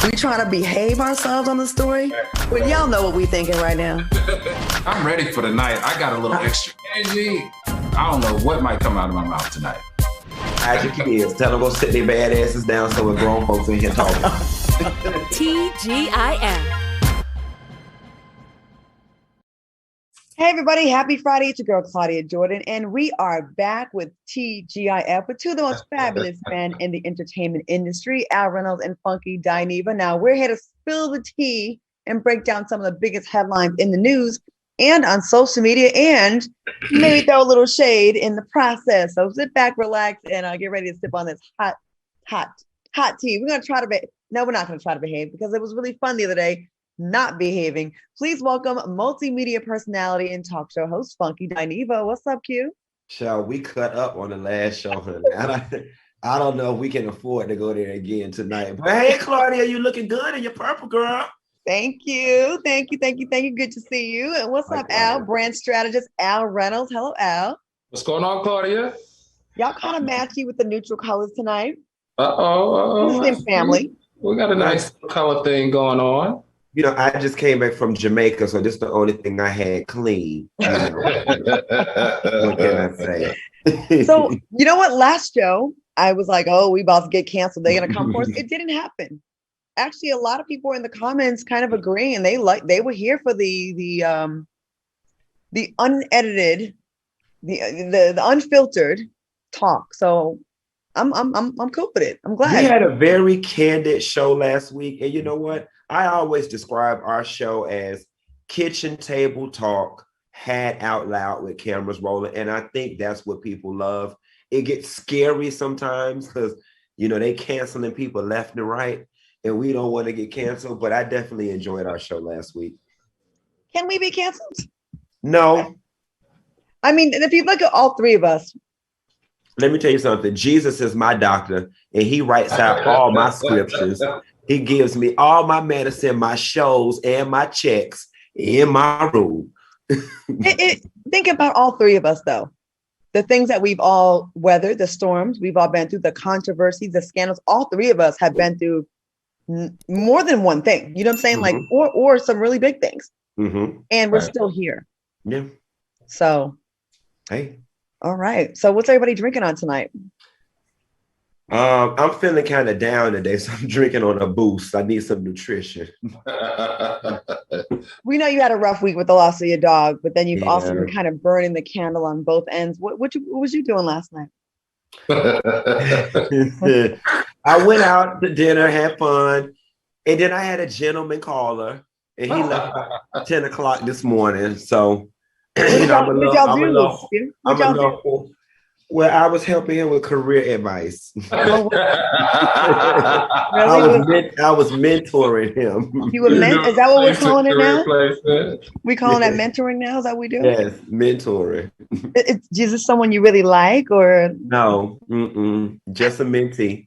We trying to behave ourselves on the story? But y'all know what we thinking right now. I'm ready for the night. I got a little extra energy. I don't know what might come out of my mouth tonight. Hide your kids. Tell them go sit their bad asses down so we're grown folks in here talking. TGIF. Hey everybody, happy Friday. It's your girl Claudia Jordan, and we are back with TGIF with two of the most fabulous men in the entertainment industry, Al Reynolds and Funky Dineva. Now we're here to spill the tea and break down some of the biggest headlines in the news and on social media, and maybe throw a little shade in the process. So sit back, relax, and get ready to sip on this hot tea. We're gonna try to no, we're not gonna try to behave because it was really fun the other day. Not behaving. Please welcome multimedia personality and talk show host Funky Dineva. What's up, Q? Shall we cut up on the last show, honey? I don't know if we can afford to go there again tonight. But hey, Claudia, you looking good in your purple, girl. Thank you. Good to see you. And what's up, Al? Brand strategist Al Reynolds. Hello, Al. What's going on, Claudia? Y'all kind of matchy with the neutral colors tonight. Uh-oh. Same family. We got a nice color thing going on. You know, I just came back from Jamaica, so this is the only thing I had clean. You know. What can I say? So, you know what? Last show, I was like, oh, we about to get canceled. They're going to come for us. It didn't happen. Actually, a lot of people in the comments kind of agreeing. They were here for the unedited, the unfiltered talk. So I'm cool with it. I'm glad. We had a very candid show last week, and you know what? I always describe our show as kitchen table talk, had out loud with cameras rolling. And I think that's what people love. It gets scary sometimes because, you know, they canceling people left and right. And we don't want to get canceled. But I definitely enjoyed our show last week. Can we be canceled? No. I mean, if you look at all three of us. Let me tell you something. Jesus is my doctor, and he writes out all my scriptures. He gives me all my medicine, my shows, and my checks in my room. Think about all three of us, though. The things that we've all weathered, the storms we've all been through, the controversies, the scandals. All three of us have been through more than one thing. You know what I'm saying? Mm-hmm. Like, or some really big things. Mm-hmm. And we're still here. Yeah. So, hey. All right. So, what's everybody drinking on tonight? I'm feeling kind of down today, so I'm drinking on a boost. I need some nutrition. We know you had a rough week with the loss of your dog, but then you've also been kind of burning the candle on both ends. What was you doing last night? I went out to dinner, had fun, and then I had a gentleman caller, and he left at 10 o'clock this morning. So, Well, I was helping him with career advice. I was mentoring him. Is that what we're calling it now? We calling that mentoring now? Is that what we do? Yes, mentoring. Is this someone you really like, or no? Just a mentee.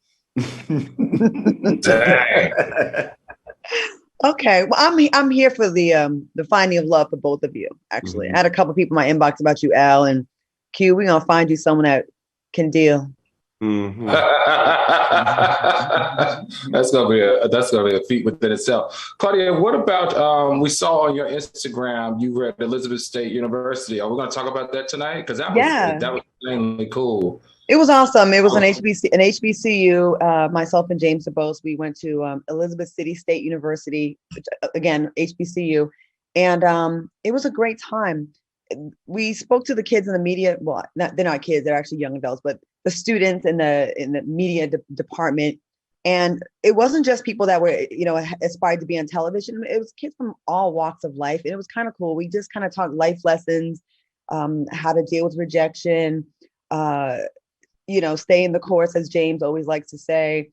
Okay, well, I'm here for the finding of love for both of you. Actually, I had a couple of people in my inbox about you, Al and Q. We're gonna find you someone that can deal. Mm-hmm. That's gonna be a feat within itself. Claudia, what about we saw on your Instagram you were at Elizabeth State University. Are we gonna talk about that tonight? Because that was extremely cool. It was awesome. It was an HBCU. Myself and James Dubose, we went to Elizabeth City State University, which, again, HBCU, and it was a great time. We spoke to the kids in the media. Well, they're not kids; they're actually young adults. But the students in the media department, and it wasn't just people that were aspired to be on television. It was kids from all walks of life, and it was kind of cool. We just kind of talked life lessons, how to deal with rejection, stay in the course, as James always likes to say.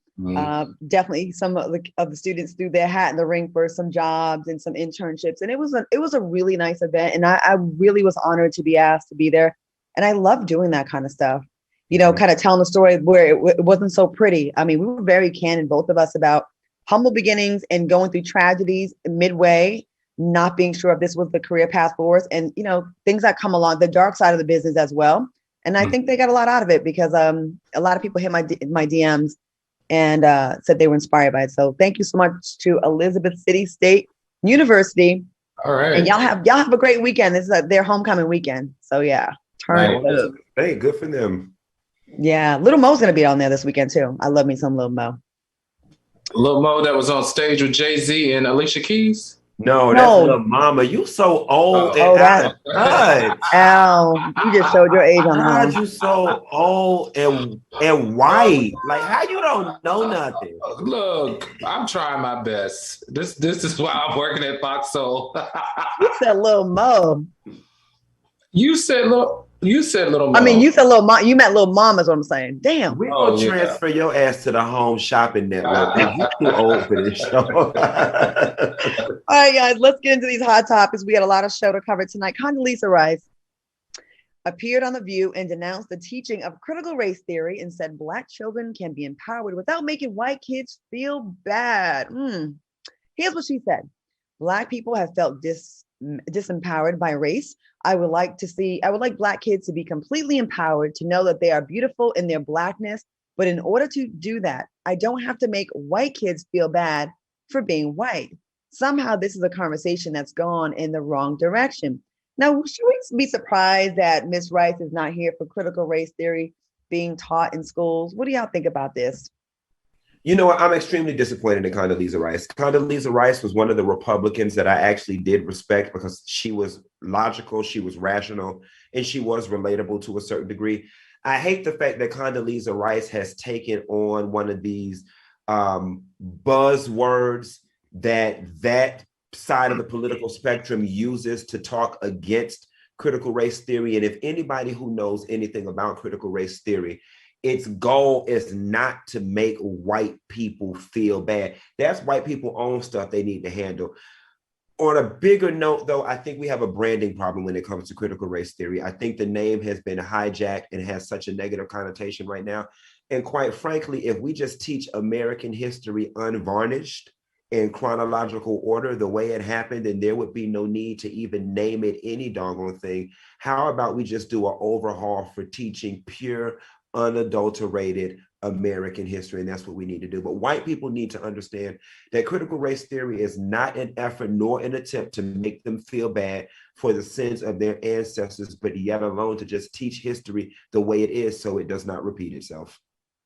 Definitely some of the students threw their hat in the ring for some jobs and some internships, and it was a really nice event, and I really was honored to be asked to be there, and I love doing that kind of stuff, kind of telling the story where it wasn't so pretty. I mean, we were very candid, both of us, about humble beginnings and going through tragedies midway, not being sure if this was the career path for us, and things that come along, the dark side of the business as well. And I think they got a lot out of it because a lot of people hit my DMs and said they were inspired by it. So thank you so much to Elizabeth City State University. All right. And y'all have a great weekend. This is their homecoming weekend. So yeah, turn it up. Hey, good for them. Yeah, Little Mo's gonna be on there this weekend too. I love me some Little Mo. Lil Mo that was on stage with Jay-Z and Alicia Keys? No, that's Lil Mama. You so old and out of touch. Al, you just showed your age on the How you so old and white? Like, how you don't know nothing? Look, I'm trying my best. This is why I'm working at Foxhole. You said Lil Mo. You said Lil Mo. I mean, you said Lil Mom. You meant Lil Mom is what I'm saying. Damn. We're going to transfer your ass to the Home Shopping Network. You're too old for this show. All right, guys, let's get into these hot topics. We got a lot of show to cover tonight. Condoleezza Rice appeared on The View and denounced the teaching of critical race theory and said Black children can be empowered without making white kids feel bad. Here's what she said. Black people have felt disempowered by race. I would like Black kids to be completely empowered, to know that they are beautiful in their Blackness. But in order to do that, I don't have to make white kids feel bad for being white. Somehow this is a conversation that's gone in the wrong direction. Now, should we be surprised that Miss Rice is not here for critical race theory being taught in schools? What do y'all think about this? You know what? I'm extremely disappointed in Condoleezza Rice. Condoleezza Rice was one of the Republicans that I actually did respect because she was logical, she was rational, and she was relatable to a certain degree. I hate the fact that Condoleezza Rice has taken on one of these buzzwords that side of the political spectrum uses to talk against critical race theory. And if anybody who knows anything about critical race theory, its goal is not to make white people feel bad. That's white people own stuff they need to handle. On a bigger note, though, I think we have a branding problem when it comes to critical race theory. I think the name has been hijacked and has such a negative connotation right now. And quite frankly, if we just teach American history unvarnished in chronological order, the way it happened, then there would be no need to even name it any doggone thing. How about we just do an overhaul for teaching pure, unadulterated American history, and that's what we need to do. But white people need to understand that critical race theory is not an effort nor an attempt to make them feel bad for the sins of their ancestors, but yet alone to just teach history the way it is so it does not repeat itself.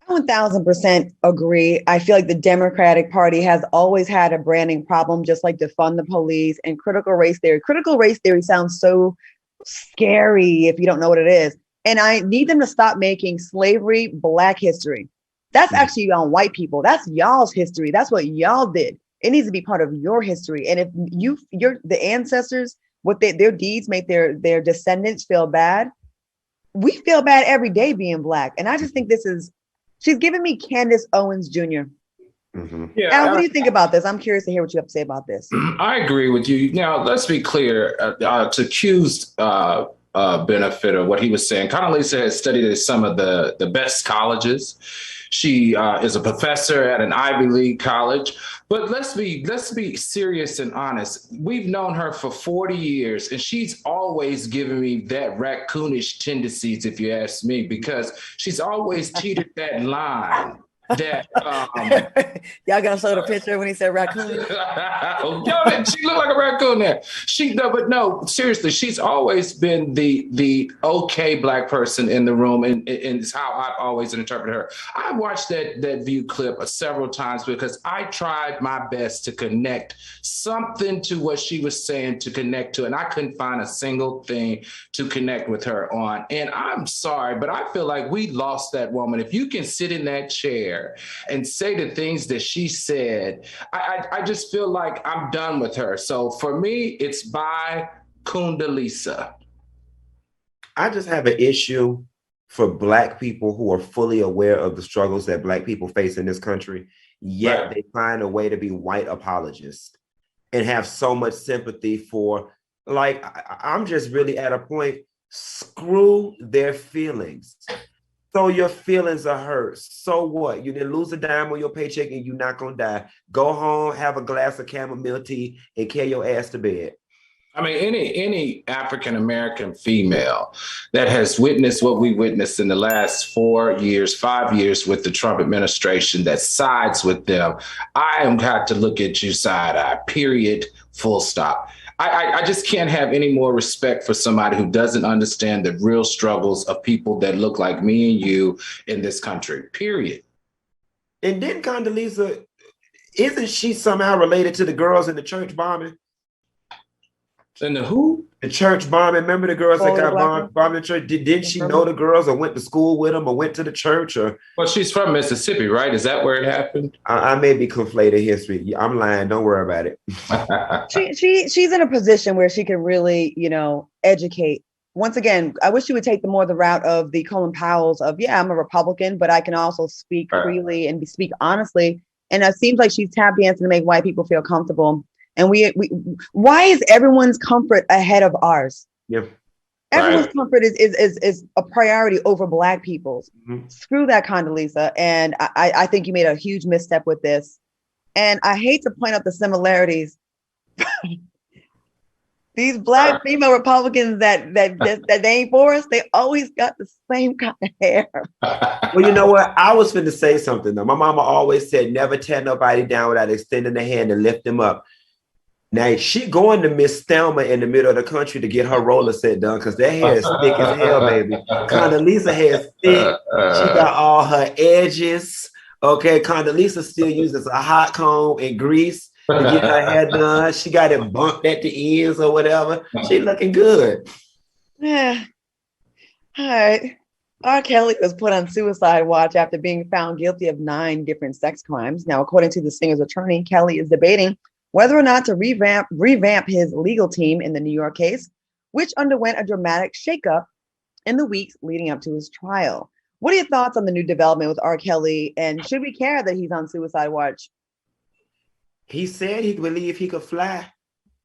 I 1000% agree. I feel like the Democratic Party has always had a branding problem, just like defund the police and critical race theory. Critical race theory sounds so scary if you don't know what it is. And I need them to stop making slavery Black history. That's actually on white people. That's y'all's history. That's what y'all did. It needs to be part of your history. And if the ancestors, their deeds make their descendants feel bad, we feel bad every day being Black. And I just think she's giving me Candace Owens Jr. Mm-hmm. Yeah, Al, what do you think about this? I'm curious to hear what you have to say about this. I agree with you. Now, let's be clear. To Q's benefit of what he was saying, Condoleezza has studied at some of the best colleges. She is a professor at an Ivy League college. But let's be serious and honest. We've known her for 40 years, and she's always given me that raccoonish tendencies, if you ask me, because she's always teetered that line. That y'all gonna show the picture when he said raccoon? She looked like a raccoon there. No, seriously, she's always been the okay Black person in the room, and it's how I've always interpreted her. I watched that View clip several times because I tried my best to connect something to what she was saying to connect to, and I couldn't find a single thing to connect with her on. And I'm sorry, but I feel like we lost that woman. If you can sit in that chair and say the things that she said, I just feel like I'm done with her. So for me, it's by Condoleezza. I just have an issue for Black people who are fully aware of the struggles that Black people face in this country, yet they find a way to be white apologists and have so much sympathy for, like, I'm just really at a point, screw their feelings. So your feelings are hurt. So what? You didn't lose a dime on your paycheck and you're not going to die. Go home, have a glass of chamomile tea, and carry your ass to bed. I mean, any African American female that has witnessed what we witnessed in the last 4 years, 5 years with the Trump administration that sides with them, I am got to look at you side eye. Period. Full stop. I just can't have any more respect for somebody who doesn't understand the real struggles of people that look like me and you in this country. Period. And then Condoleezza, isn't she somehow related to the girls in the church bombing? And the who? The church bombing. Remember the girls that got bombed in the church? Didn't she know the girls or went to school with them or went to the church? Or well, she's from Mississippi, right? Is that where it happened? I may be conflated history. I'm lying. Don't worry about it. She's in a position where she can really, educate. Once again, I wish she would take the route of the Colin Powells of, yeah, I'm a Republican, but I can also speak freely and speak honestly. And it seems like she's tap dancing to make white people feel comfortable. And we why is everyone's comfort ahead of ours? Yep. Everyone's comfort is a priority over Black people's. Mm-hmm. Screw that, Condoleezza. And I think you made a huge misstep with this. And I hate to point out the similarities. These Black female Republicans that they ain't for us, they always got the same kind of hair. Well, you know what? I was finna say something though. My mama always said, never tear nobody down without extending the hand to lift them up. Now she going to Miss Thelma in the middle of the country to get her roller set done because that hair is thick as hell, baby. Condoleezza hair is thick. She got all her edges. Okay, Condoleezza still uses a hot comb and grease to get her hair done. She got it bumped at the ends or whatever. She looking good. Yeah. All right. R. Kelly was put on suicide watch after being found guilty of 9 different sex crimes. Now, according to the singer's attorney, Kelly is debating whether or not to revamp his legal team in the New York case, which underwent a dramatic shakeup in the weeks leading up to his trial. What are your thoughts on the new development with R. Kelly, and should we care that he's on suicide watch? He said he believed he could fly.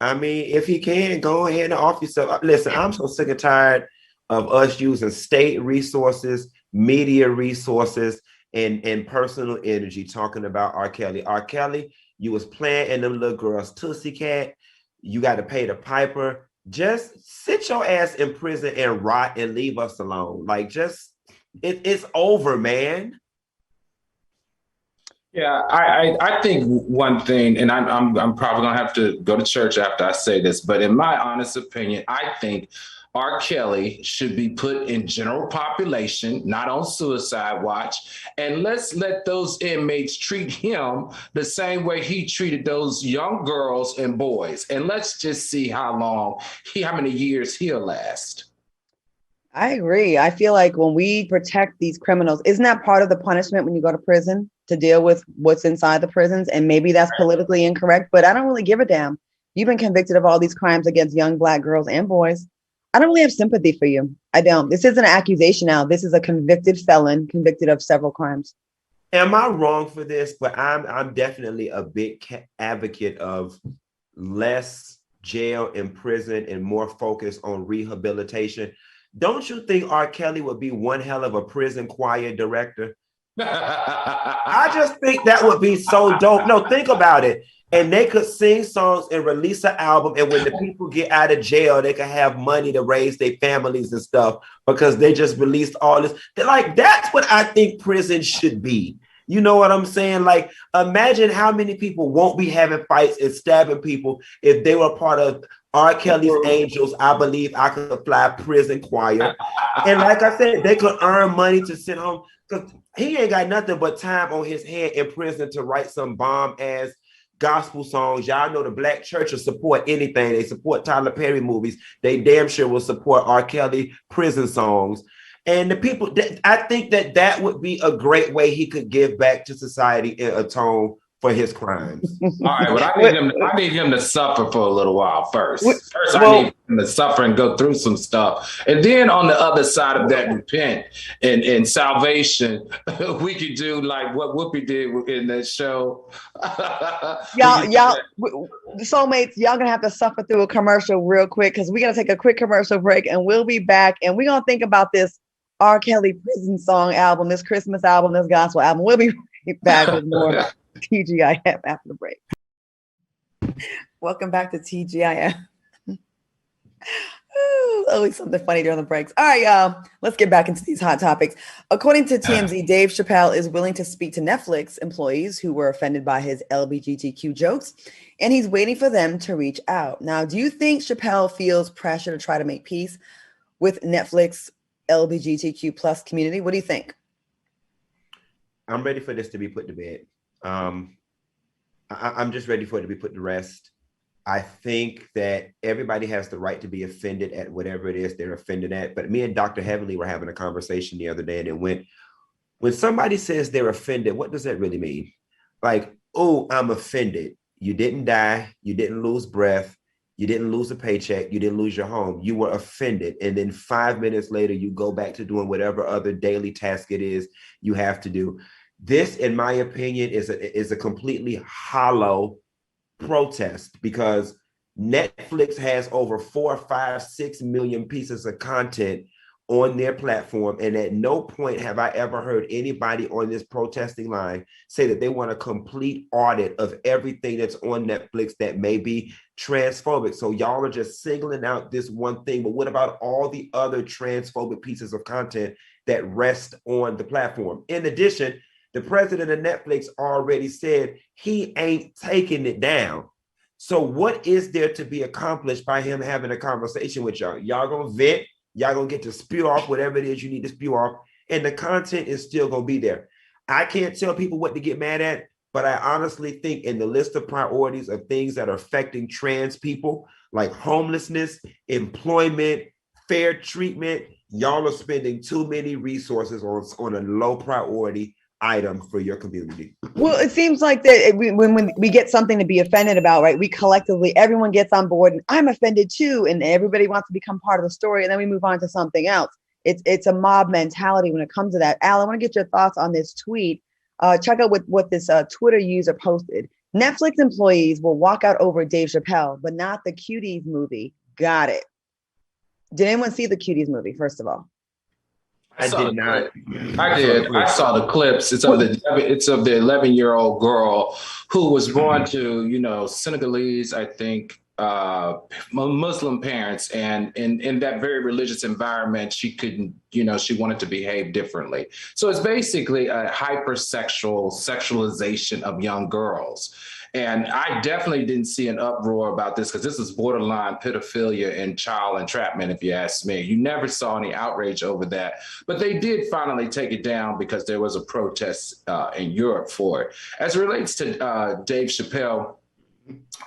I mean, if he can, go ahead and off yourself. Listen, I'm so sick and tired of us using state resources, media resources, and personal energy talking about R. Kelly. R. Kelly, you was playing in them little girls' Tootsie Cat. You got to pay the piper. Just sit your ass in prison and rot and leave us alone. Like, just, it's over, man. Yeah, I think one thing, and I'm probably gonna have to go to church after I say this, but in my honest opinion, I think R. Kelly should be put in general population, not on suicide watch. And let's let those inmates treat him the same way he treated those young girls and boys. And let's just see how many years he'll last. I agree. I feel like when we protect these criminals, isn't that part of the punishment when you go to prison, to deal with what's inside the prisons? And maybe that's politically incorrect, but I don't really give a damn. You've been convicted of all these crimes against young Black girls and boys. I don't really have sympathy for you. I don't. This isn't an accusation now. This is a convicted felon, convicted of several crimes. Am I wrong for this? But I'm definitely a big advocate of less jail and prison and more focus on rehabilitation. Don't you think R. Kelly would be one hell of a prison choir director? I just think that would be so dope. No, think about it. And they could sing songs and release an album. And when the people get out of jail, they can have money to raise their families and stuff because they just released all this. Like, that's what I think prison should be. You know what I'm saying? Like, imagine how many people won't be having fights and stabbing people if they were part of R. Kelly's Angels, I Believe I Could Fly prison choir. And like I said, they could earn money to sit home because he ain't got nothing but time on his hand in prison to write some bomb-ass gospel songs. Y'all know the Black church will support anything. They support Tyler Perry movies. They damn sure will support R. Kelly prison songs. And the people, I think that would be a great way he could give back to society and atone for his crimes. All right, well, I need him to suffer for a little while first. I need him to suffer and go through some stuff. And then on the other side of that, repent and salvation, we could do like what Whoopi did in that show. y'all, soulmates, y'all gonna have to suffer through a commercial real quick because we're gonna take a quick commercial break and we'll be back and we're gonna think about this R. Kelly prison song album, this Christmas album, this gospel album. We'll be right back with more TGIF after the break. Welcome back to TGIF. Always something funny during the breaks. All right, y'all. Let's get back into these hot topics. According to TMZ, Dave Chappelle is willing to speak to Netflix employees who were offended by his LGBTQ jokes, and he's waiting for them to reach out. Now, do you think Chappelle feels pressure to try to make peace with Netflix LGBTQ plus community? What do you think? I'm ready for this to be put to bed. I'm just ready for it to be put to rest. I think that everybody has the right to be offended at whatever it is they're offended at. But me and Dr. Heavenly were having a conversation the other day, and it went, when somebody says they're offended, what does that really mean? Like, oh, I'm offended. You didn't die. You didn't lose breath. You didn't lose a paycheck. You didn't lose your home. You were offended. And then 5 minutes later, you go back to doing whatever other daily task it is you have to do. This, in my opinion, is a completely hollow protest, because Netflix has over 4, 5, 6 million pieces of content on their platform. And at no point have I ever heard anybody on this protesting line say that they want a complete audit of everything that's on Netflix that may be transphobic. So y'all are just singling out this one thing, but what about all the other transphobic pieces of content that rest on the platform? In addition, the president of Netflix already said he ain't taking it down. So what is there to be accomplished by him having a conversation with y'all? Y'all gonna vent, y'all gonna get to spew off whatever it is you need to spew off, and the content is still gonna be there. I can't tell people what to get mad at, but I honestly think in the list of priorities of things that are affecting trans people, like homelessness, employment, fair treatment, y'all are spending too many resources on a low priority item for your community. Well, it seems like that when we get something to be offended about, right? We collectively, everyone gets on board, and I'm offended too, and everybody wants to become part of the story, and then we move on to something else. It's a mob mentality when it comes to that. Al, I want to get your thoughts on this tweet. Check out what this Twitter user posted. Netflix employees will walk out over Dave Chappelle, but not the Cuties movie. Got it. Did anyone see the Cuties movie, first of all? I did not. I did. I saw the clips. It's of the 11-year-old girl who was born to, Senegalese, I think, Muslim parents, and in that very religious environment, she couldn't, she wanted to behave differently. So it's basically a hypersexual sexualization of young girls. And I definitely didn't see an uproar about this, because this is borderline pedophilia and child entrapment, if you ask me. You never saw any outrage over that. But they did finally take it down because there was a protest in Europe for it. As it relates to Dave Chappelle,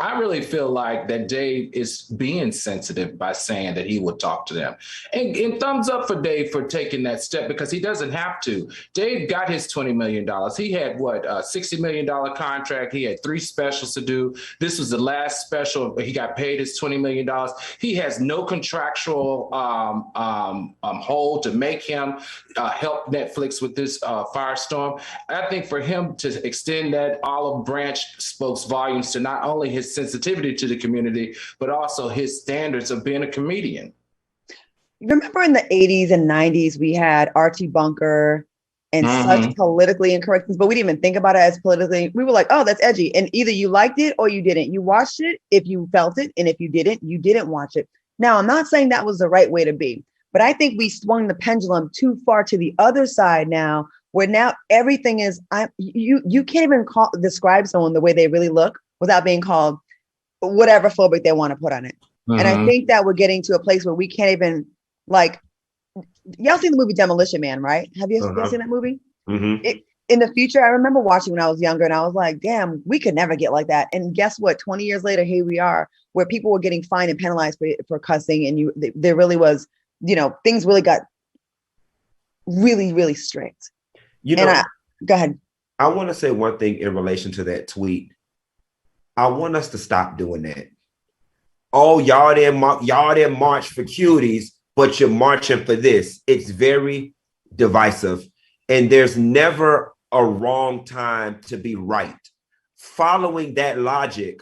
I really feel like that Dave is being sensitive by saying that he would talk to them. And thumbs up for Dave for taking that step, because he doesn't have to. Dave got his $20 million. He had, a $60 million contract. He had 3 specials to do. This was the last special. He got paid his $20 million. He has no contractual hold to make him help Netflix with this firestorm. I think for him to extend that olive branch spoke volumes to not only his sensitivity to the community, but also his standards of being a comedian. Remember in the 80s and 90s, we had Archie Bunker and such politically incorrect things, but we didn't even think about it as politically. We were like, oh, that's edgy. And either you liked it or you didn't. You watched it if you felt it. And if you didn't watch it. Now, I'm not saying that was the right way to be, but I think we swung the pendulum too far to the other side now, where now everything is, you can't even describe someone the way they really look without being called whatever phobic they want to put on it. And I think that we're getting to a place where we can't even, like, y'all seen the movie Demolition Man, right? Have you seen that movie? In the future, I remember watching when I was younger, and I was like, damn, we could never get like that. And guess what? 20 years later, here we are, where people were getting fined and penalized for cussing. And there really was, things really got really, really strict. Go ahead. I want to say one thing in relation to that tweet. I want us to stop doing that. Oh, y'all didn't march for cuties, but you're marching for this. It's very divisive. And there's never a wrong time to be right. Following that logic,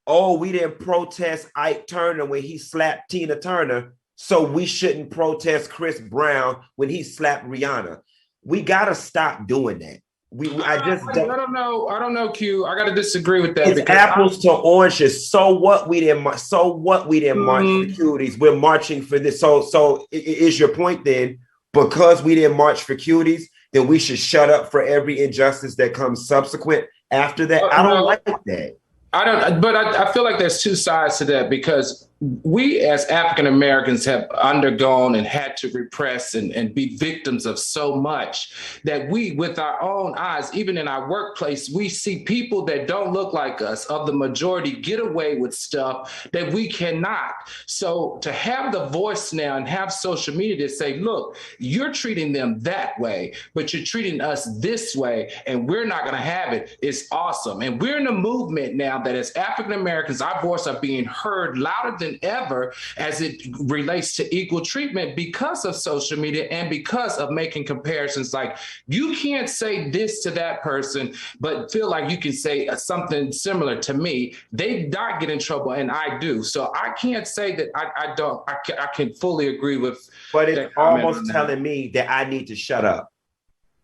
oh, we didn't protest Ike Turner when he slapped Tina Turner, so we shouldn't protest Chris Brown when he slapped Rihanna. We got to stop doing that. I don't know. I don't know, Q. I got to disagree with that. It's apples to oranges. So what we didn't march for cuties. We're marching for this. So is your point then, because we didn't march for cuties, then we should shut up for every injustice that comes subsequent after that? I don't like that. I feel like there's two sides to that, because we as African Americans have undergone and had to repress and be victims of so much that we, with our own eyes, even in our workplace, we see people that don't look like us, of the majority, get away with stuff that we cannot. So to have the voice now and have social media to say, look, you're treating them that way, but you're treating us this way, and we're not going to have it, is awesome. And we're in a movement now that as African Americans, our voice are being heard louder than ever as it relates to equal treatment, because of social media and because of making comparisons. Like, you can't say this to that person, but feel like you can say something similar to me. They not get in trouble, and I do. So I can't say that I can fully agree with. But it's almost telling me that I need to shut up.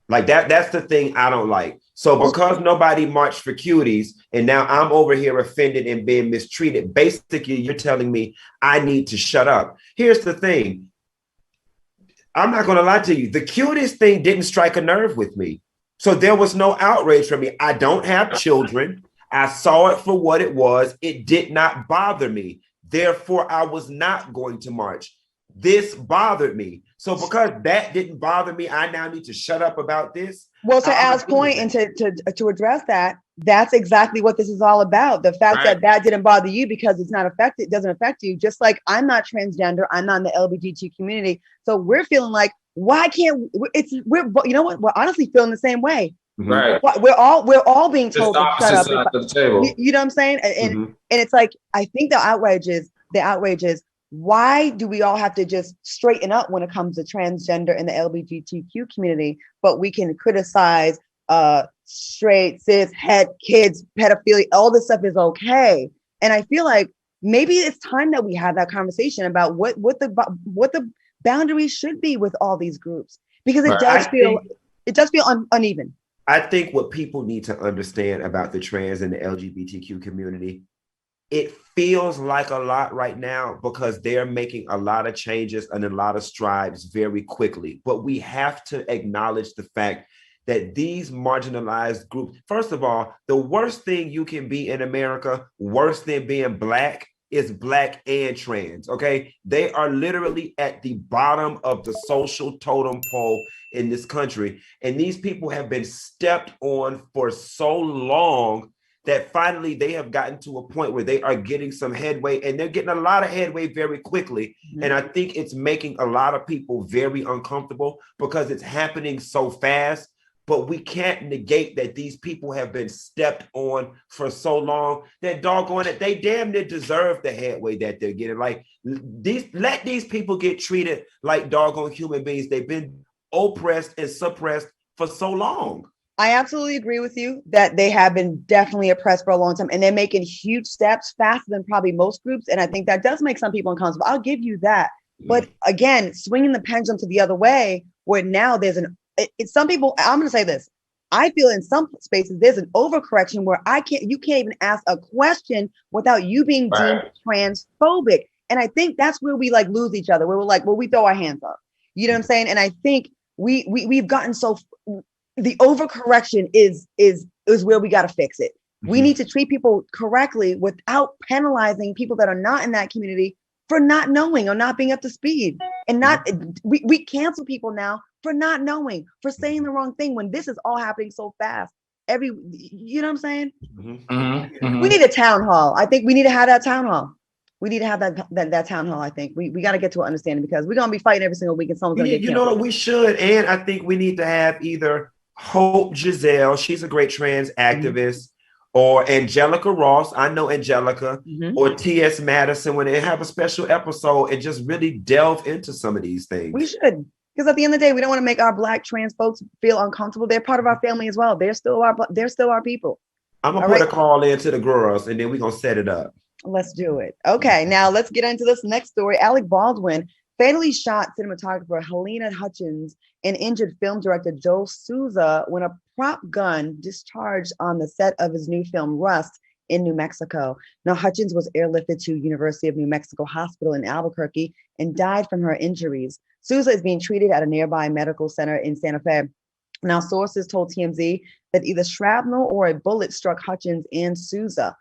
Like that's the thing I don't like. So because nobody marched for cuties, and now I'm over here offended and being mistreated, basically you're telling me I need to shut up. Here's the thing. I'm not going to lie to you. The cutest thing didn't strike a nerve with me. So there was no outrage from me. I don't have children. I saw it for what it was. It did not bother me. Therefore, I was not going to march. This bothered me. So because that didn't bother me, I now need to shut up about this. Well, to Al's point, and to address that, that's exactly what this is all about. The fact that didn't bother you because it's not affected, it doesn't affect you. Just like I'm not transgender, I'm not in the LGBT community. So we're feeling like, why can't we're you know what? We're honestly feeling the same way. Right. We're all being told to shut up. The table. You know what I'm saying? And it's like, I think the outrage is why do we all have to just straighten up when it comes to transgender and the LGBTQ community, but we can criticize straight, cis, het, kids, pedophilia, all this stuff is okay. And I feel like maybe it's time that we have that conversation about what the boundaries should be with all these groups, because it does feel uneven. I think what people need to understand about the trans and the LGBTQ community, it feels like a lot right now because they're making a lot of changes and a lot of strides very quickly. But we have to acknowledge the fact that these marginalized groups, first of all, the worst thing you can be in America, worse than being Black, is Black and trans, okay? They are literally at the bottom of the social totem pole in this country. And these people have been stepped on for so long that finally they have gotten to a point where they are getting some headway, and they're getting a lot of headway very quickly. And I think it's making a lot of people very uncomfortable because it's happening so fast. But we can't negate that these people have been stepped on for so long that doggone it, they damn near deserve the headway that they're getting. Like, let these people get treated like doggone human beings. They've been oppressed and suppressed for so long. I absolutely agree with you that they have been definitely oppressed for a long time, and they're making huge steps faster than probably most groups. And I think that does make some people uncomfortable. I'll give you that. But again, swinging the pendulum to the other way, where now there's some people, I'm going to say this. I feel in some spaces, there's an overcorrection where you can't even ask a question without you being deemed transphobic. And I think that's where we like lose each other, where we're like, well, we throw our hands up. You know what I'm saying? And I think we've gotten the overcorrection is where we got to fix it. We need to treat people correctly without penalizing people that are not in that community for not knowing or not being up to speed. And we cancel people now for not knowing, for saying the wrong thing when this is all happening so fast. You know what I'm saying? We need a town hall. I think we need to have that town hall. We need to have that town hall. I think we got to get to an understanding, because we're going to be fighting every single week and someone's going to get canceled. You know what, we should. And I think we need to have either Hope Giselle, she's a great trans activist, or Angelica Ross, I know Angelica, or T.S. Madison, when they have a special episode and just really delve into some of these things. We should, because at the end of the day, we don't want to make our Black trans folks feel uncomfortable. They're part of our family as well. They're still our people. I'm going to put a call in to the girls, and then we're going to set it up. Let's do it. Okay, now let's get into this next story. Alec Baldwin fatally shot cinematographer Helena Hutchins and injured film director Joe Souza when a prop gun discharged on the set of his new film Rust in New Mexico. Now, Hutchins was airlifted to University of New Mexico Hospital in Albuquerque and died from her injuries. Souza is being treated at a nearby medical center in Santa Fe. Now, sources told TMZ that either shrapnel or a bullet struck Hutchins and Souza.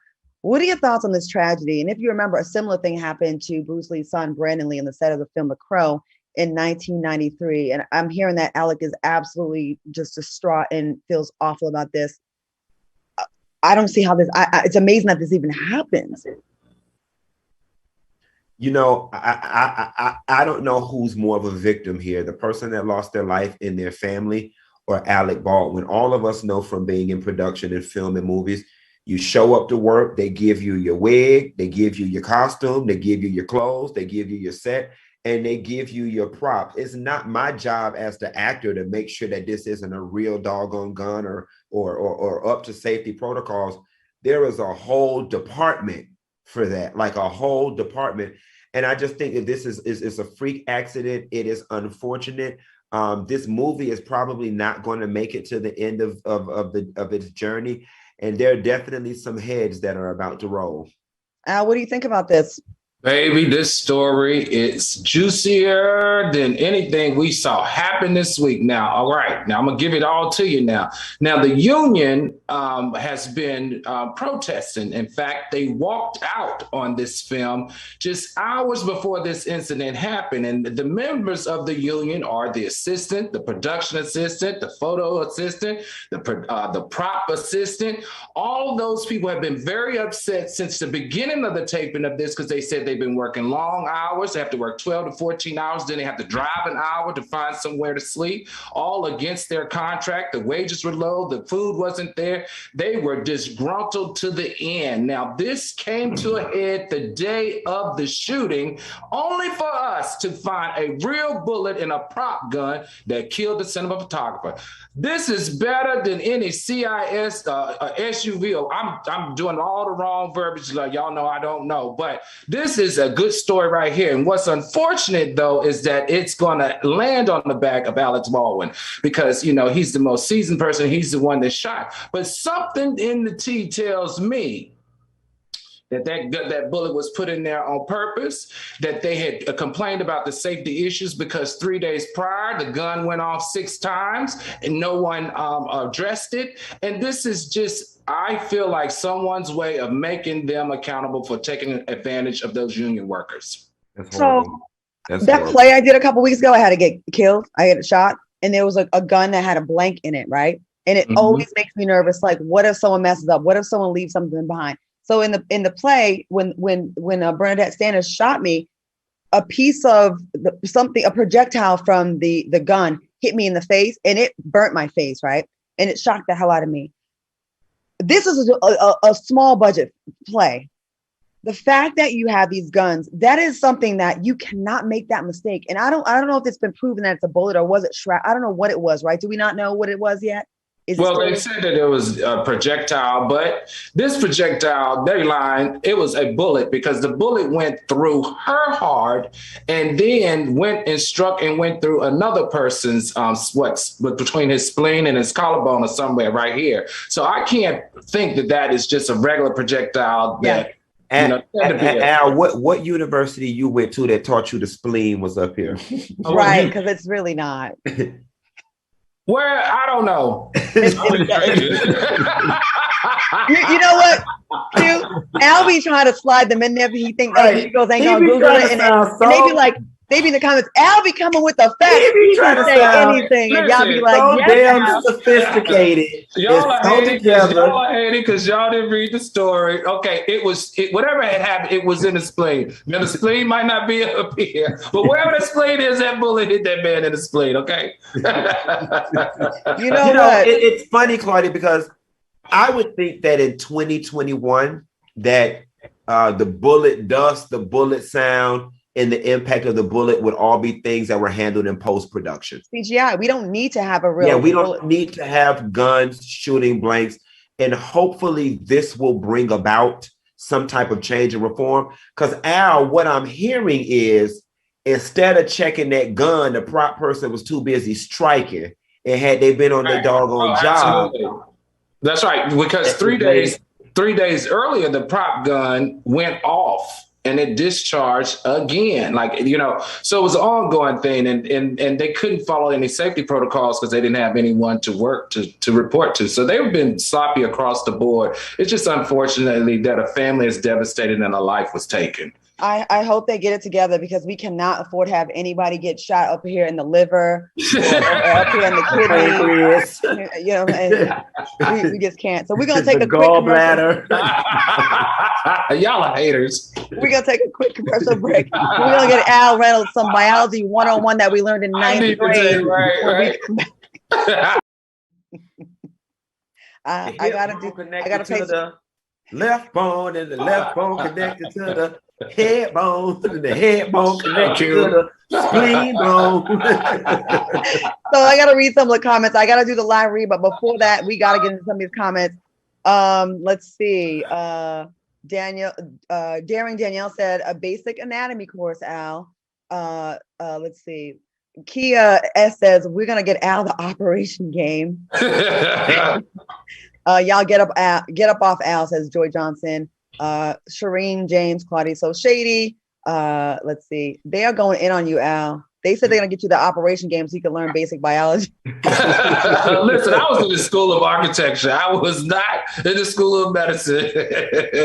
What are your thoughts on this tragedy? And if you remember, a similar thing happened to Bruce Lee's son, Brandon Lee, on the set of the film The Crow in 1993. And I'm hearing that Alec is absolutely just distraught and feels awful about this. I don't see how this, it's amazing that this even happens. You know, I don't know who's more of a victim here, the person that lost their life in their family or Alec Baldwin. All of us know from being in production and film and movies, you show up to work, they give you your wig, they give you your costume, they give you your clothes, they give you your set, and they give you your prop. It's not my job as the actor to make sure that this isn't a real doggone gun or up to safety protocols. There is a whole department for that, like a whole department. And I just think that this is a freak accident. It is unfortunate. This movie is probably not going to make it to the end of its journey. And there are definitely some heads that are about to roll. Al, what do you think about this? Baby, this story is juicier than anything we saw happen this week. Now, all right, now I'm gonna give it all to you now. Now, the union has been protesting. In fact, they walked out on this film just hours before this incident happened. And the members of the union are the assistant, the production assistant, the photo assistant, the prop assistant. All of those people have been very upset since the beginning of the taping of this because they said they've been working long hours. They have to work 12 to 14 hours. Then they have to drive an hour to find somewhere to sleep, all against their contract. The wages were low. The food wasn't there. They were disgruntled to the end. Now, this came to a head the day of the shooting, only for us to find a real bullet in a prop gun that killed the cinematographer. This is better than any CIS SUV. I'm doing all the wrong verbiage. Like y'all know I don't know, but this is a good story right here. And what's unfortunate, though, is that it's going to land on the back of Alec Baldwin because, you know, he's the most seasoned person. He's the one that shot. But something in the tea tells me that bullet was put in there on purpose, that they had complained about the safety issues because 3 days prior, the gun went off 6 times and no one addressed it. And this is just, I feel like someone's way of making them accountable for taking advantage of those union workers. So that play I did a couple weeks ago, I had to get killed. I had a shot and there was a gun that had a blank in it, right? And it always makes me nervous. Like, what if someone messes up? What if someone leaves something behind? So in the play, when Bernadette Sanders shot me, a piece of a projectile from the gun hit me in the face and it burnt my face, right? And it shocked the hell out of me. This is a small budget play. The fact that you have these guns, that is something that you cannot make that mistake. And I don't know if it's been proven that it's a bullet or was it shrapnel? I don't know what it was, right? Do we not know what it was yet? Well, they said that it was a projectile, but this projectile, they lied, it was a bullet because the bullet went through her heart and then went and struck and went through another person's, between his spleen and his collarbone or somewhere right here. So I can't think that is just a regular projectile that, Al, what university you went to that taught you the spleen was up here? Right, because it's really not. Where? I don't know. You know what? Al be trying to slide them in there, but he thinks he goes, ain't gonna Google it. And they be like, they be in the comments, Al be coming with the facts. He trying to say anything. And y'all be like, so damn sophisticated. Y'all are hating because y'all didn't read the story. Okay, whatever had happened, it was in the spleen. Now the spleen might not be up here, but wherever the spleen is, that bullet hit that man in the spleen, okay? You know what? It's funny, Claudia, because I would think that in 2021, that the bullet dust, the bullet sound, and the impact of the bullet would all be things that were handled in post-production. CGI, we don't need to have a real we don't need to have guns shooting blanks. And hopefully this will bring about some type of change and reform. Because Al, what I'm hearing is instead of checking that gun, the prop person was too busy striking And had they been on their doggone job. Absolutely. That's right. Because 3 days earlier, the prop gun went off and it discharged again. Like, you know, so it was an ongoing thing, and they couldn't follow any safety protocols because they didn't have anyone to work to report to. So they've been sloppy across the board. It's just unfortunately that a family is devastated and a life was taken. I hope they get it together, because we cannot afford to have anybody get shot up here in the liver or up here in the kidney. You know, and we just can't. So we're gonna take a quick gallbladder. Y'all are haters. We're gonna take a quick commercial break. We're gonna get Al Reynolds some biology 101 that we learned in 9th grade. I gotta pay the left bone, and the left bone connected to the head bone, and the head bone connected to the spleen bone. So I gotta read some of the comments. I gotta do the live read, but before that, we gotta get into some of these comments. Let's see. Daring Danielle said a basic anatomy course, Al. Let's see. Kia S says we're gonna get Al the operation game. Y'all get up off Al, says Joy Johnson. Shireen James, Claudia So Shady. Let's see. They are going in on you, Al. They said they're gonna get you the operation game so you can learn basic biology. Listen, I was in the School of Architecture. I was not in the School of Medicine.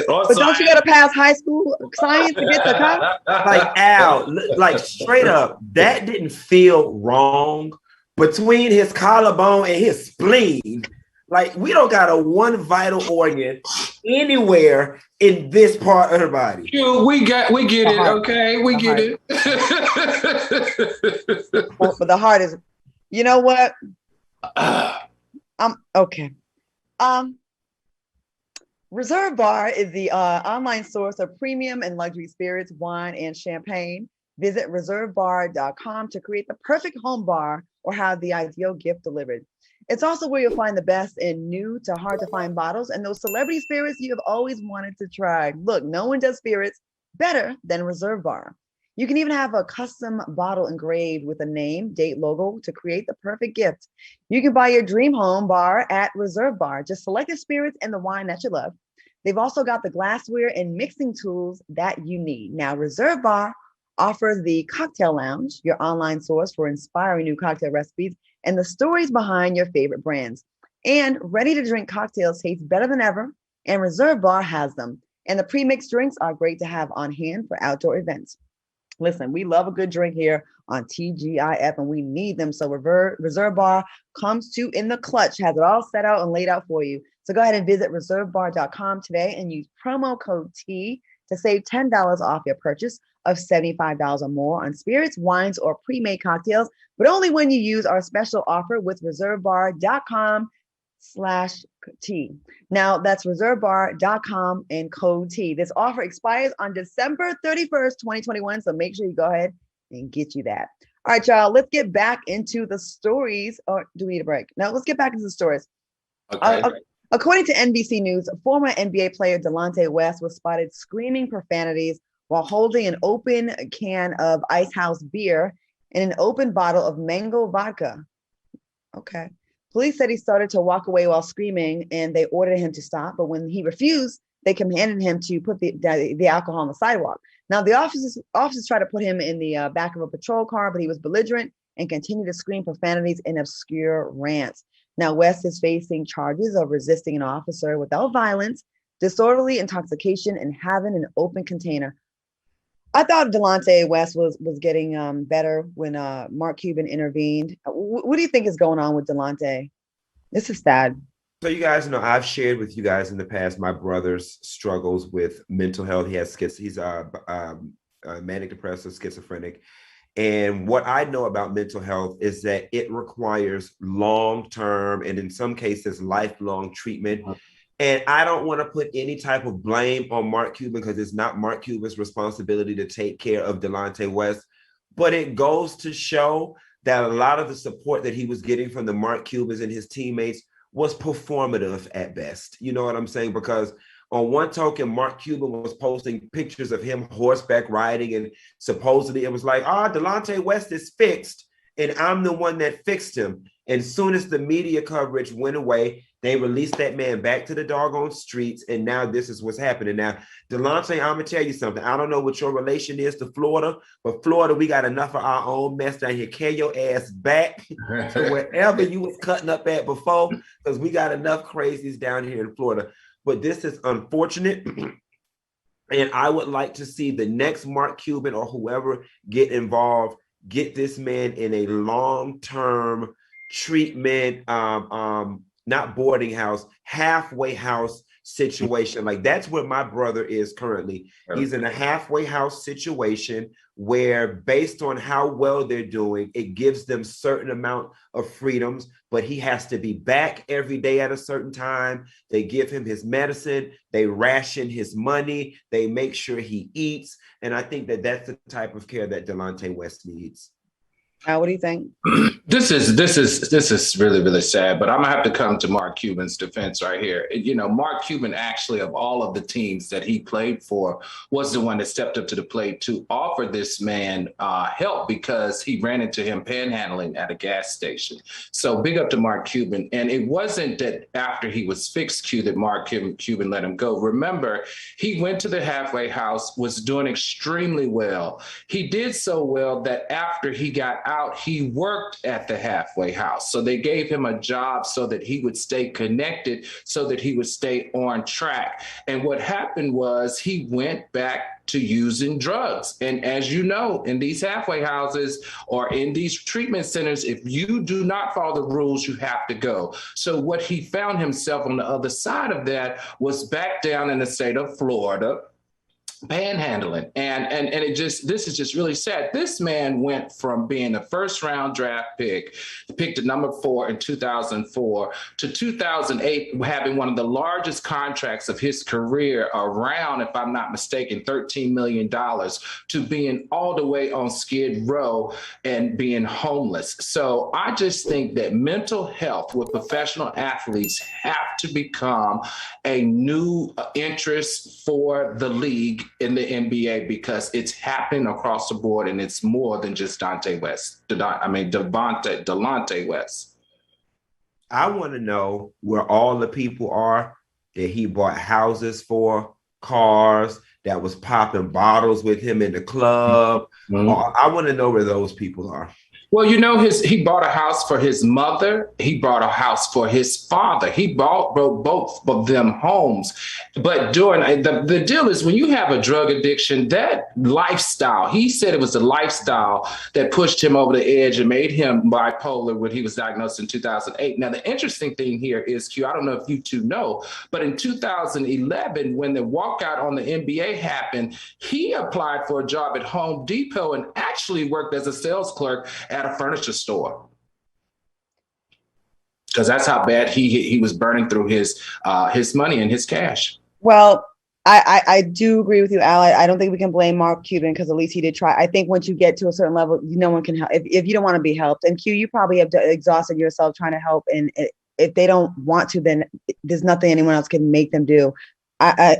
But don't you gotta pass high school science to get the college? Like, Al, like straight up, that didn't feel wrong between his collarbone and his spleen. Like, we don't got a one vital organ anywhere in this part of her body. We get it, okay? We get it. But the heart is, you know what? Okay. Reserve Bar is the online source of premium and luxury spirits, wine, and champagne. Visit reservebar.com to create the perfect home bar or have the ideal gift delivered. It's also where you'll find the best in new to hard to find bottles and those celebrity spirits you have always wanted to try. Look, no one does spirits better than Reserve Bar. You can even have a custom bottle engraved with a name, date, logo to create the perfect gift. You can buy your dream home bar at Reserve Bar. Just select the spirits and the wine that you love. They've also got the glassware and mixing tools that you need. Now, Reserve Bar offers the Cocktail Lounge, your online source for inspiring new cocktail recipes and the stories behind your favorite brands. And ready-to-drink cocktails taste better than ever, and Reserve Bar has them. And the pre-mixed drinks are great to have on hand for outdoor events. Listen, we love a good drink here on TGIF, and we need them. So Reserve Bar comes to in the clutch, has it all set out and laid out for you. So go ahead and visit reservebar.com today and use promo code T to save $10 off your purchase of $75 or more on spirits, wines, or pre-made cocktails, but only when you use our special offer with reservebar.com/T. Now that's reservebar.com and code T. This offer expires on December 31st, 2021. So make sure you go ahead and get you that. All right, y'all, let's get back into the stories. Or do we need a break? No, let's get back into the stories. Okay. According to NBC News, former NBA player Delonte West was spotted screaming profanities while holding an open can of Ice House beer and an open bottle of mango vodka. Okay. Police said he started to walk away while screaming, and they ordered him to stop. But when he refused, they commanded him to put the alcohol on the sidewalk. Now, the officers tried to put him in the back of a patrol car, but he was belligerent and continued to scream profanities and obscure rants. Now, West is facing charges of resisting an officer without violence, disorderly intoxication, and having an open container. I thought Delonte West was getting better when Mark Cuban intervened. What do you think is going on with Delonte? This is sad. So you guys know, I've shared with you guys in the past my brother's struggles with mental health. He's manic depressive, schizophrenic. And what I know about mental health is that it requires long-term and in some cases lifelong treatment. And I don't want to put any type of blame on Mark Cuban because it's not Mark Cuban's responsibility to take care of Delonte West. But it goes to show that a lot of the support that he was getting from the Mark Cubans and his teammates was performative at best. You know what I'm saying? Because on one token, Mark Cuban was posting pictures of him horseback riding, and supposedly it was like, Delonte West is fixed, and I'm the one that fixed him. And as soon as the media coverage went away, they released that man back to the doggone streets. And now this is what's happening. Now, Delonte, I'm going to tell you something. I don't know what your relation is to Florida, but Florida, we got enough of our own mess down here. Carry your ass back to wherever you was cutting up at before, because we got enough crazies down here in Florida. But this is unfortunate. And I would like to see the next Mark Cuban or whoever get involved, get this man in a long-term treatment, not boarding house, halfway house situation. Like that's where my brother is currently. He's in a halfway house situation where based on how well they're doing, it gives them certain amount of freedoms, but he has to be back every day at a certain time. They give him his medicine, they ration his money, they make sure he eats. And I think that that's the type of care that Delonte West needs. What do you think? This is really, really sad, but I'm gonna have to come to Mark Cuban's defense right here. You know, Mark Cuban actually, of all of the teams that he played for, was the one that stepped up to the plate to offer this man help because he ran into him panhandling at a gas station. So big up to Mark Cuban. And it wasn't that after he was fixed, Q, that Mark Cuban let him go. Remember, he went to the halfway house, was doing extremely well. He did so well that after he got out, he worked at the halfway house. So they gave him a job so that he would stay connected, so that he would stay on track. And what happened was he went back to using drugs. And as you know, in these halfway houses or in these treatment centers, if you do not follow the rules, you have to go. So what he found himself on the other side of that was back down in the state of Florida, panhandling. And this is just really sad. This man went from being a first round draft pick, picked at number 4 in 2004, to 2008, having one of the largest contracts of his career around, if I'm not mistaken, $13 million, to being all the way on Skid Row and being homeless. So I just think that mental health with professional athletes have to become a new interest for the league in the NBA, because it's happening across the board, and it's more than just Delonte West. I want to know where all the people are that he bought houses for, cars, that was popping bottles with him in the club. Mm-hmm. I want to know where those people are. Well, you know, he bought a house for his mother. He bought a house for his father. He bought both of them homes. But during the deal is, when you have a drug addiction, that lifestyle, he said it was the lifestyle that pushed him over the edge and made him bipolar when he was diagnosed in 2008. Now, the interesting thing here is, Q, I don't know if you two know, but in 2011, when the walkout on the NBA happened, he applied for a job at Home Depot and actually worked as a sales clerk at a furniture store, because that's how bad he was burning through his money and his cash. Well, I do agree with you, Al. I don't think we can blame Mark Cuban, because at least he did try. I think once you get to a certain level, no one can help. If you don't want to be helped, and Q, you probably have exhausted yourself trying to help, and if they don't want to, then there's nothing anyone else can make them do. There's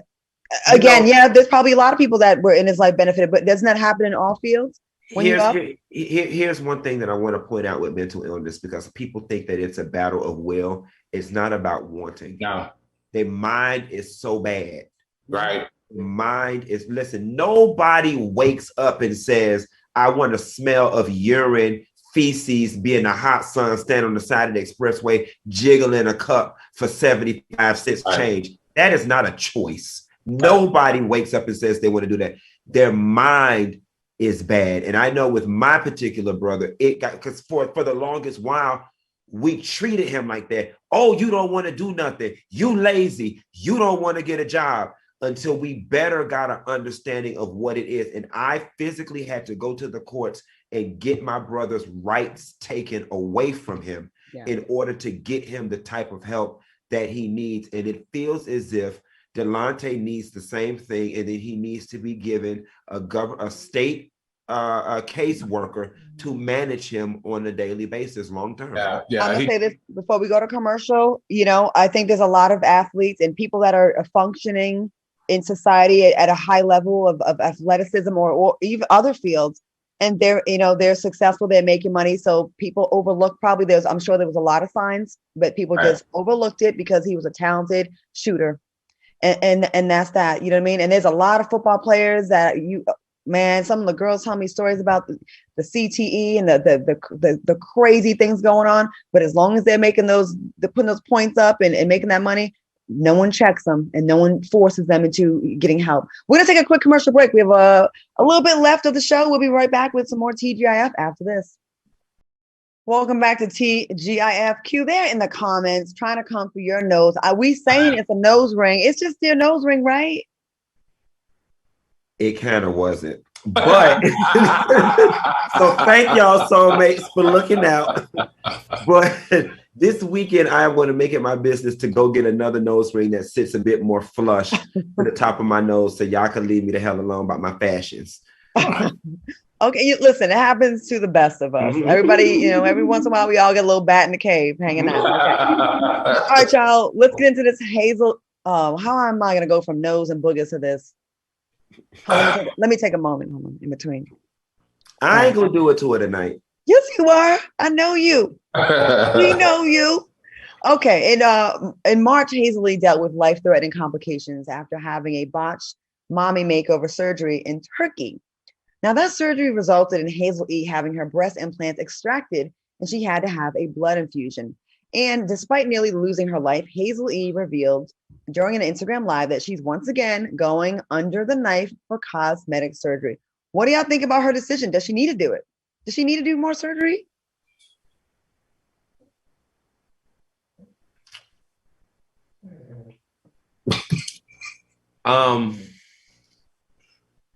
probably a lot of people that were in his life benefited, but doesn't that happen in all fields? Here's one thing that I want to point out with mental illness, because people think that it's a battle of will. It's not about wanting. No. Their mind is so bad. Right. Mind is, listen, nobody wakes up and says, I want to smell of urine, feces, be in the hot sun, stand on the side of the expressway, jiggling a cup for 75 cents change. That is not a choice. Nobody wakes up and says they want to do that. Their mind is bad. And I know with my particular brother, it got, because for the longest while, we treated him like that. Oh, you don't want to do nothing. You lazy. You don't want to get a job, until we better got an understanding of what it is. And I physically had to go to the courts and get my brother's rights taken away from him in order to get him the type of help that he needs. And it feels as if Delonte needs the same thing, and that he needs to be given a state caseworker to manage him on a daily basis, long term. I'm gonna say this before we go to commercial. You know, I think there's a lot of athletes and people that are functioning in society at a high level of athleticism or even other fields, and they're successful, they're making money. So people overlook, probably I'm sure there was a lot of signs, but people just overlooked it because he was a talented shooter. And that's that, you know what I mean? And there's a lot of football players that some of the girls tell me stories about the CTE and the crazy things going on. But as long as they're putting those points up and making that money, no one checks them and no one forces them into getting help. We're gonna take a quick commercial break. We have a little bit left of the show. We'll be right back with some more TGIF after this. Welcome back to TGIF. Q there in the comments trying to come for your nose. Are we saying it's a nose ring? It's just your nose ring, right? It kind of wasn't. But so thank y'all soulmates for looking out. But this weekend, I am going to make it my business to go get another nose ring that sits a bit more flush to the top of my nose, so y'all can leave me the hell alone about my fashions. Okay, listen, it happens to the best of us. Everybody, every once in a while, we all get a little bat in the cave hanging out. Okay. All right, y'all, let's get into this Hazel. How am I going to go from nose and boogers to this? Let me take a moment in between. I ain't going to do it to her tonight. Yes, you are. I know you. We know you. Okay, in March, Hazel E dealt with life-threatening complications after having a botched mommy makeover surgery in Turkey. Now, that surgery resulted in Hazel E having her breast implants extracted, and she had to have a blood infusion. And despite nearly losing her life, Hazel E revealed during an Instagram live that she's once again going under the knife for cosmetic surgery. What do y'all think about her decision? Does she need to do it? Does she need to do more surgery?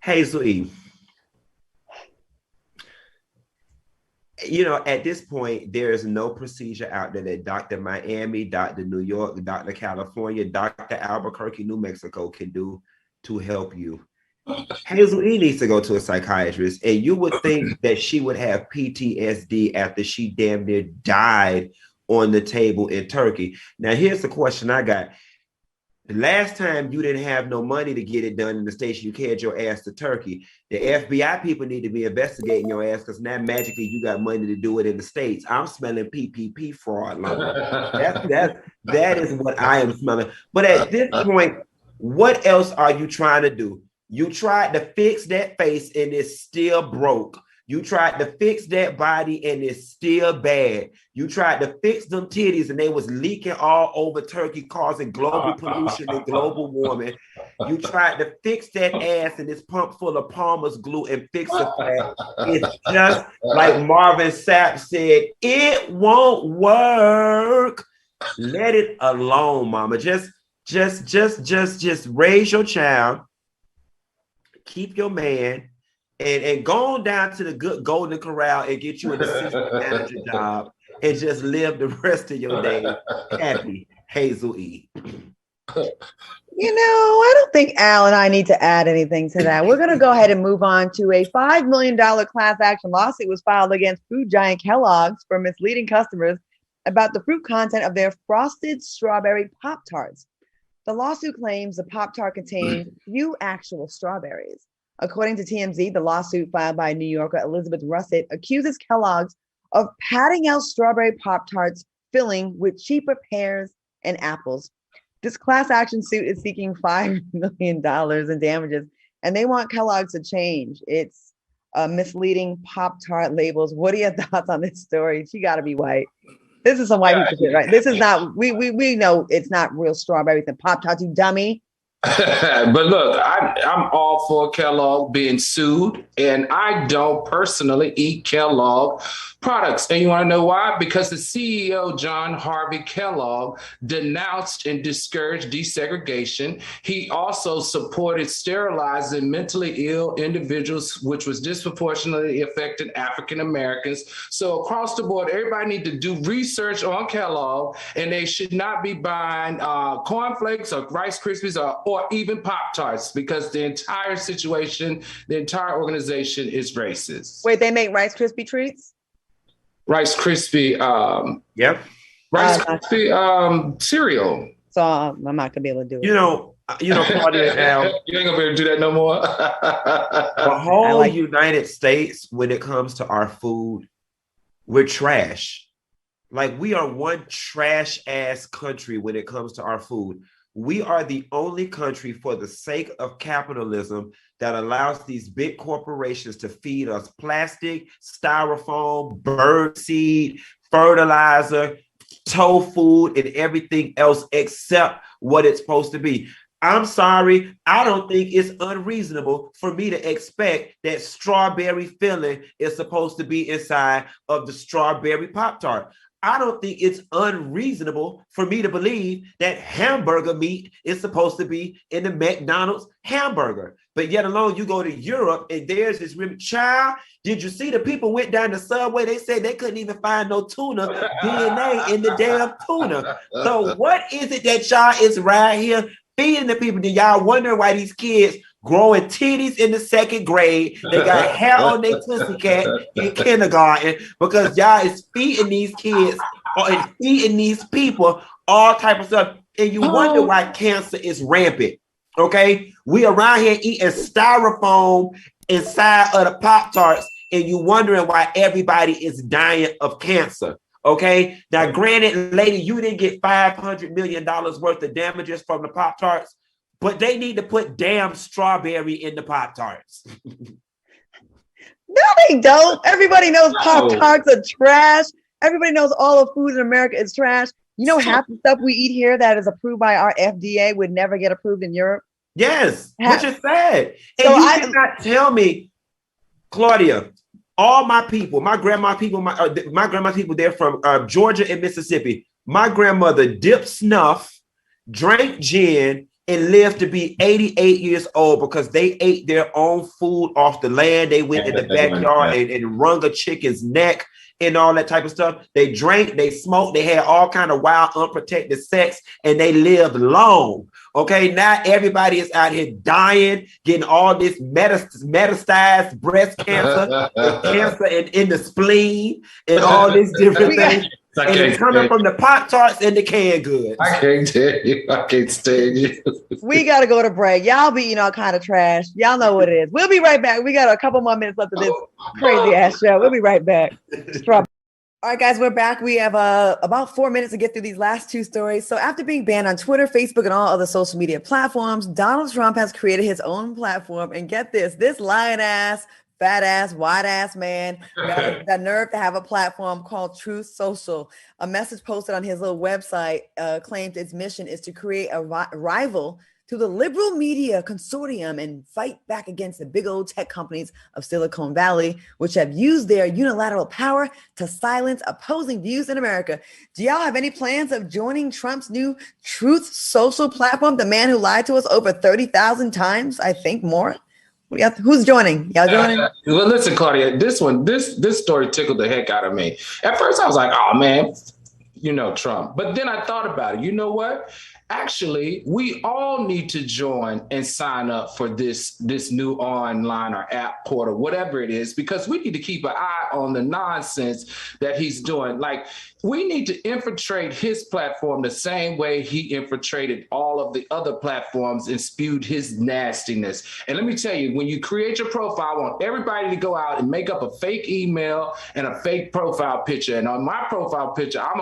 Hazel E. At this point, there is no procedure out there that Dr. Miami, Dr. New York, Dr. California, Dr. Albuquerque, New Mexico can do to help you. Hazel E needs to go to a psychiatrist, and you would think that she would have PTSD after she damn near died on the table in Turkey. Now, here's the question I got. The last time you didn't have no money to get it done in the States, you carried your ass to Turkey. The FBI people need to be investigating your ass because now magically you got money to do it in the States. I'm smelling PPP fraud. That is what I am smelling. But at this point, what else are you trying to do? You tried to fix that face and it's still broke. You tried to fix that body and it's still bad. You tried to fix them titties and they was leaking all over Turkey, causing global pollution and global warming. You tried to fix that ass and it's pumped full of Palmer's glue and fix the fat. It's just like Marvin Sapp said, it won't work. Let it alone, mama. Just raise your child. Keep your man. And go on down to the good Golden Corral and get you an assistant manager job and just live the rest of your day happy, Hazel E. I don't think Al and I need to add anything to that. We're going to go ahead and move on to a $5 million class action lawsuit was filed against food giant Kellogg's for misleading customers about the fruit content of their frosted strawberry Pop-Tarts. The lawsuit claims the Pop-Tart contained few actual strawberries. According to TMZ, the lawsuit filed by New Yorker Elizabeth Russet accuses Kellogg's of padding out strawberry Pop-Tarts filling with cheaper pears and apples. This class action suit is seeking $5 million in damages, and they want Kellogg's to change its misleading Pop-Tart labels. What are your thoughts on this story? She got to be white. This is some white people shit, right? This is not, we know it's not real strawberries and Pop-Tarts, you dummy. But look, I'm all for Kellogg being sued, and I don't personally eat Kellogg products. And you want to know why? Because the CEO, John Harvey Kellogg, denounced and discouraged desegregation. He also supported sterilizing mentally ill individuals, which was disproportionately affecting African Americans. So across the board, everybody need to do research on Kellogg, and they should not be buying cornflakes or Rice Krispies or even Pop-Tarts, because the entire situation, the entire organization is racist. Wait, they make Rice Krispie treats? Rice Krispie, yep. Rice Krispie cereal. So I'm not gonna be able to do it. Claudia and Al. You ain't gonna be able to do that no more. The whole United States, when it comes to our food, we're trash. Like, we are one trash ass country when it comes to our food. We are the only country, for the sake of capitalism, that allows these big corporations to feed us plastic, styrofoam, bird seed, fertilizer, tofu, and everything else except what it's supposed to be. I'm sorry, I don't think it's unreasonable for me to expect that strawberry filling is supposed to be inside of the strawberry Pop-Tart. I don't think it's unreasonable for me to believe that hamburger meat is supposed to be in the McDonald's hamburger. But yet alone, you go to Europe and there's this child. Did you see the people went down the subway? They said they couldn't even find no tuna DNA in the damn tuna. So what is it that y'all is right here feeding the people? Do y'all wonder why these kids growing titties in the second grade? They got hair on their pussycat in kindergarten because y'all is feeding these kids and feeding these people all type of stuff. And you wonder why cancer is rampant. Okay, we around here eating styrofoam inside of the Pop-Tarts, and you wondering why everybody is dying of cancer. Okay, now granted, lady, you didn't get $500 million worth of damages from the Pop-Tarts, but they need to put damn strawberry in the Pop-Tarts. No, they don't. Everybody knows Pop-Tarts are trash. Everybody knows all the food in America is trash. You know, half the stuff we eat here that is approved by our FDA would never get approved in Europe. Yes, which is sad. And so you cannot tell me, Claudia, all my people, my grandma people, my grandma people, they're from Georgia and Mississippi. My grandmother dipped snuff, drank gin, and lived to be 88 years old because they ate their own food off the land. They went in the backyard and wrung a chicken's neck and all that type of stuff. They drank, they smoked, they had all kind of wild, unprotected sex, and they lived long. Okay, now everybody is out here dying, getting all this metastasized breast cancer, and cancer in the spleen, and all these different things. And it's coming from the Pop-Tarts and the canned goods. I can't tell you. I can't stand you. We got to go to break. Y'all be eating all kind of trash. Y'all know what it is. We'll be right back. We got a couple more minutes left of this crazy ass show. We'll be right back. All right, guys, we're back. We have about 4 minutes to get through these last two stories. So after being banned on Twitter, Facebook, and all other social media platforms, Donald Trump has created his own platform. And get this lion ass, fat ass, white ass man got the nerve to have a platform called Truth Social. A message posted on his little website claims its mission is to create a rival to the liberal media consortium and fight back against the big old tech companies of Silicon Valley, which have used their unilateral power to silence opposing views in America. Do y'all have any plans of joining Trump's new Truth Social platform? The man who lied to us over 30,000 times, I think more. Who's joining? Y'all joining? Well, listen, Claudia, this story tickled the heck out of me. At first, I was like, oh, man, Trump. But then I thought about it. You know what? Actually, we all need to join and sign up for this new online or app portal, whatever it is, because we need to keep an eye on the nonsense that he's doing. Like, we need to infiltrate his platform the same way he infiltrated all of the other platforms and spewed his nastiness. And let me tell you, when you create your profile, I want everybody to go out and make up a fake email and a fake profile picture. And on my profile picture, I'm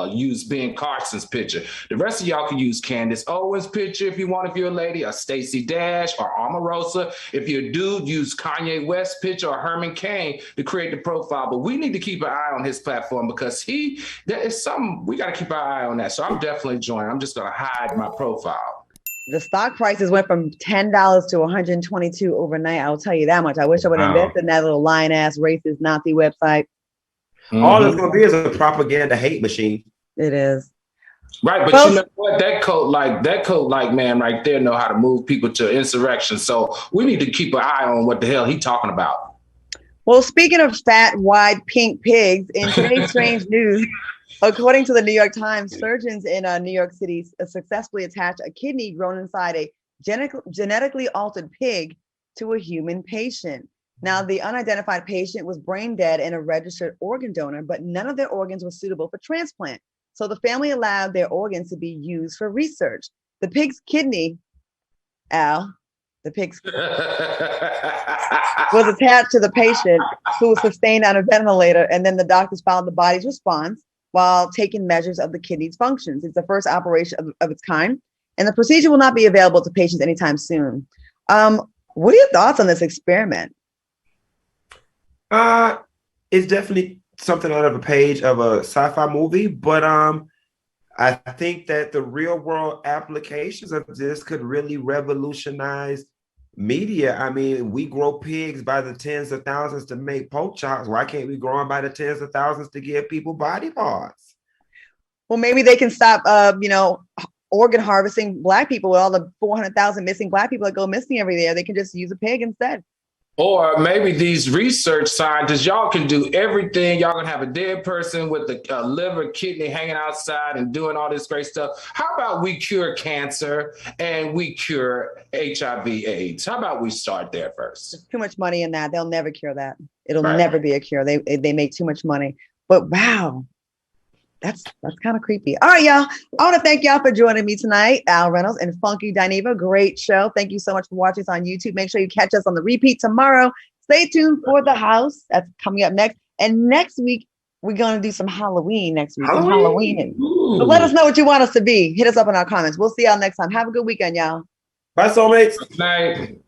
use Ben Carson's picture. The rest of y'all can use Candace Owens' picture if you want, if you're a lady, or Stacey Dash or Omarosa. If you're a dude, use Kanye West's picture or Herman Cain to create the profile. But we need to keep an eye on his platform because there is something we got to keep our eye on that. So I'm definitely joining. I'm just going to hide my profile. The stock prices went from $10 to $122 overnight. I'll tell you that much. I wish I would have invested in that little lying ass racist Nazi website. Mm-hmm. All it's going to be is a propaganda hate machine. It is. Right, but you know what? That coat man right there know how to move people to insurrection. So we need to keep an eye on what the hell he talking about. Well, speaking of fat, wide, pink pigs, in today's strange news, according to the New York Times, surgeons in New York City successfully attached a kidney grown inside a genetically altered pig to a human patient. Now, the unidentified patient was brain dead and a registered organ donor, but none of their organs were suitable for transplant. So the family allowed their organs to be used for research. The pig's kidney, Al, the pig's was attached to the patient who was sustained on a ventilator, and then the doctors followed the body's response while taking measures of the kidney's functions. It's the first operation of its kind, and the procedure will not be available to patients anytime soon. What are your thoughts on this experiment? It's definitely something out of a page of a sci-fi movie, but I think that the real world applications of this could really revolutionize media. I mean, we grow pigs by the tens of thousands to make pork chops. Why can't we grow them by the tens of thousands to give people body parts? Well, maybe they can stop, organ harvesting Black people with all the 400,000 missing Black people that go missing every year. They can just use a pig instead. Or maybe these research scientists, y'all can do everything. Y'all gonna have a dead person with the liver, kidney hanging outside and doing all this great stuff. How about we cure cancer and we cure HIV/AIDS? How about we start there first? There's too much money in that. They'll never cure that. It'll never be a cure. They make too much money. But wow, that's kind of creepy. All right, y'all. I want to thank y'all for joining me tonight. Al Reynolds and Funky Dineva. Great show. Thank you so much for watching us on YouTube. Make sure you catch us on the repeat tomorrow. Stay tuned for The House. That's coming up next. And next week, we're going to do some Halloween next week. Halloween. So let us know what you want us to be. Hit us up in our comments. We'll see y'all next time. Have a good weekend, y'all. Bye, soulmates. Good night.